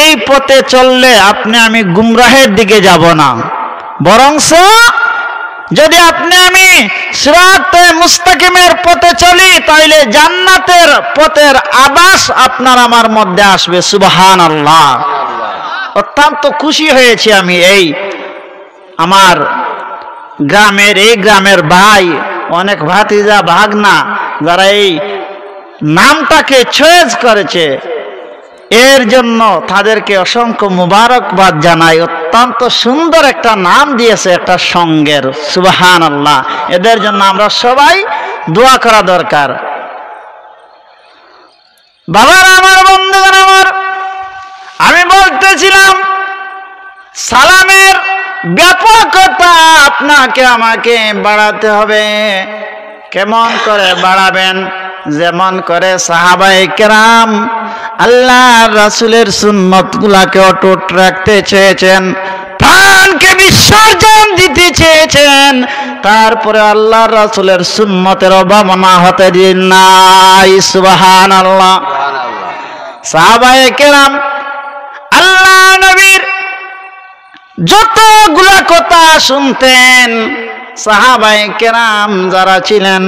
এই পথে চললে আপনি আমি গুমরাহের দিকে যাব না, বরংস যদি আপনি আমি সিরাতে মুস্তাকিমের পথে চলি তাইলে জান্নাতের পথের আবাস আপনার আমার মধ্যে আসবে। সুবহানাল্লাহ। অত্যন্ত খুশি হয়েছি আমি এই আমার গ্রামের ভাই, অনেক ভাতিজা ভাগনা যারা এই নামটাকে চয়েস করেছে, এর জন্য তাদেরকে অসংখ্য মুবারকবাদ জানাই। অত্যন্ত সুন্দর একটা নাম দিয়েছে একটা সঙ্গের। সুবহানাল্লাহ। এদের জন্য আমরা সবাই দোয়া করা দরকার। বাবারা আমার, বন্ধুগণ আমার, আমি বলতেছিলাম সালামের ব্যাপকতা আপনাকে আমাকে বাড়াতে হবে। কেমন করে বাড়াবেন? যেমন করে সাহাবায়ে কেরাম আল্লাহ রাসূলের সুন্নত গুলাকে অটুট রাখতে চেয়েছেন, প্রাণকে বিসর্জন দিতে চেয়েছেন, তারপরে আল্লাহ রাসূলের সুন্নতের অবমাননা হতে দিন নাই। সুবহানাল্লাহ। সাহাবায়ে কেরাম আল্লাহ নবীর যতগুলা কথা শুনতেন, সাহাবায়ে কেরাম যারা ছিলেন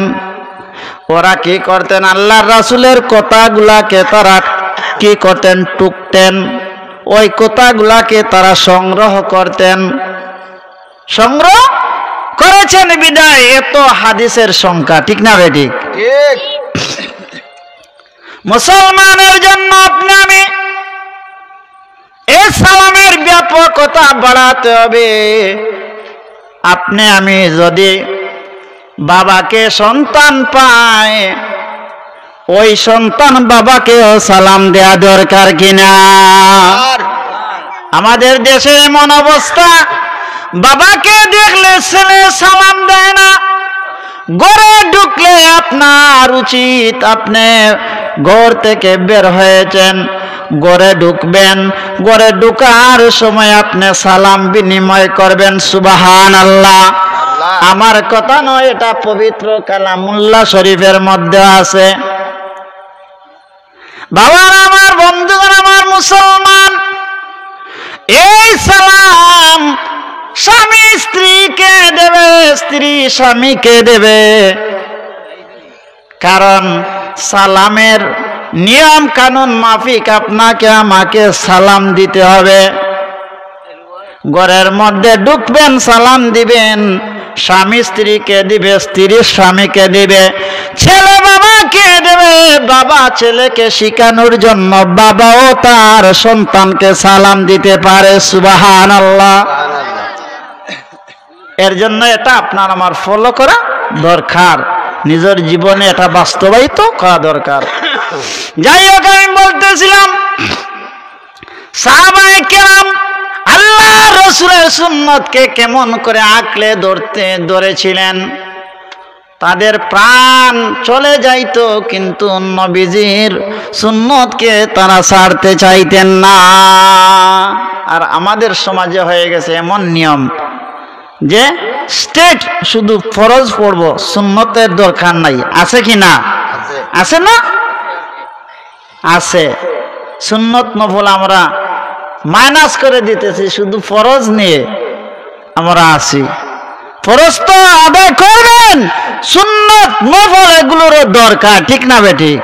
ওরা কি করতেন? আল্লাহর রাসূলের কথাগুলাকে তারা কি করতেন? টুকতেন। ওই কথাগুলাকে তারা সংগ্রহ করতেন। সংগ্রহ করেছেন বিদায় এত হাদিসের সংখ্যা, ঠিক না বেঠিক? ঠিক। মুসলমানের জন্য আপনি আমি এই সালামের ব্যাপকতা বাড়াতে হবে। আপনি আমি যদি বাবাকে সন্তান পায়, ওই সন্তান বাবাকেও সালাম দেয়া দরকার কিনা? আমাদের দেশে এমন অবস্থা, বাবাকে দেখলে ছেলে সালাম দেয় না। ঘরে ঢুকলে আপনার উচিত, আপনি ঘর থেকে বের হয়েছেন, ঘরে ঢুকবেন, ঘরে ঢুকার সময় আপনি সালাম বিনিময় করবেন। সুবহানাল্লাহ। আমার কথা নয়, এটা পবিত্র কালামুল্লাহ শরীফের মধ্যে আছে। বাবার আমার, বন্ধুগণ আমার, মুসলমান, এই সালাম স্বামী স্ত্রীকে দেবে, স্ত্রী স্বামীকে দেবে। কারণ সালামের নিয়ম কানুন মাফিক আপনাকে আমাকে সালাম দিতে হবে। ঘরের মধ্যে ঢুকবেন, সালাম দিবেন। স্বামী স্ত্রীকে দিবে, স্ত্রী স্বামীকে দিবে, ছেলে বাবাকে দেবে, বাবা ছেলেকে শিখানোর জন্য বাবাও তার সন্তানকে সালাম দিতে পারে। সুবহানাল্লাহ। এর জন্য এটা আপনার আমার ফলো করা দরকার, নিজের জীবনে এটা বাস্তবায়িত করা দরকার। যাই হোক, আমি বলতেছিলাম সাহাবায়ে কেরাম আল্লাহ রাসূলের সুন্নতকে কেমন করে আঁকড়ে ধরেছিলেন। তাদের প্রাণ চলে যাইতো, কিন্তু নবীজির সুন্নতকে তারা ছাড়তে চাইতেন না। আর আমাদের সমাজে হয়ে গেছে এমন নিয়ম যে স্টেট শুধু ফরজ পড়বো, সুন্নতের দরকার নাই। আছে কি না? আছে না? আছে। সুন্নত নফল আমরা মাইনাস করে দিতেছি, শুধু ফরজ নিয়ে আমরা আছি। ফরজ তো আদায় করবেন, সুন্নত নফল এগুলোরও দরকার, ঠিক না বেঠিক?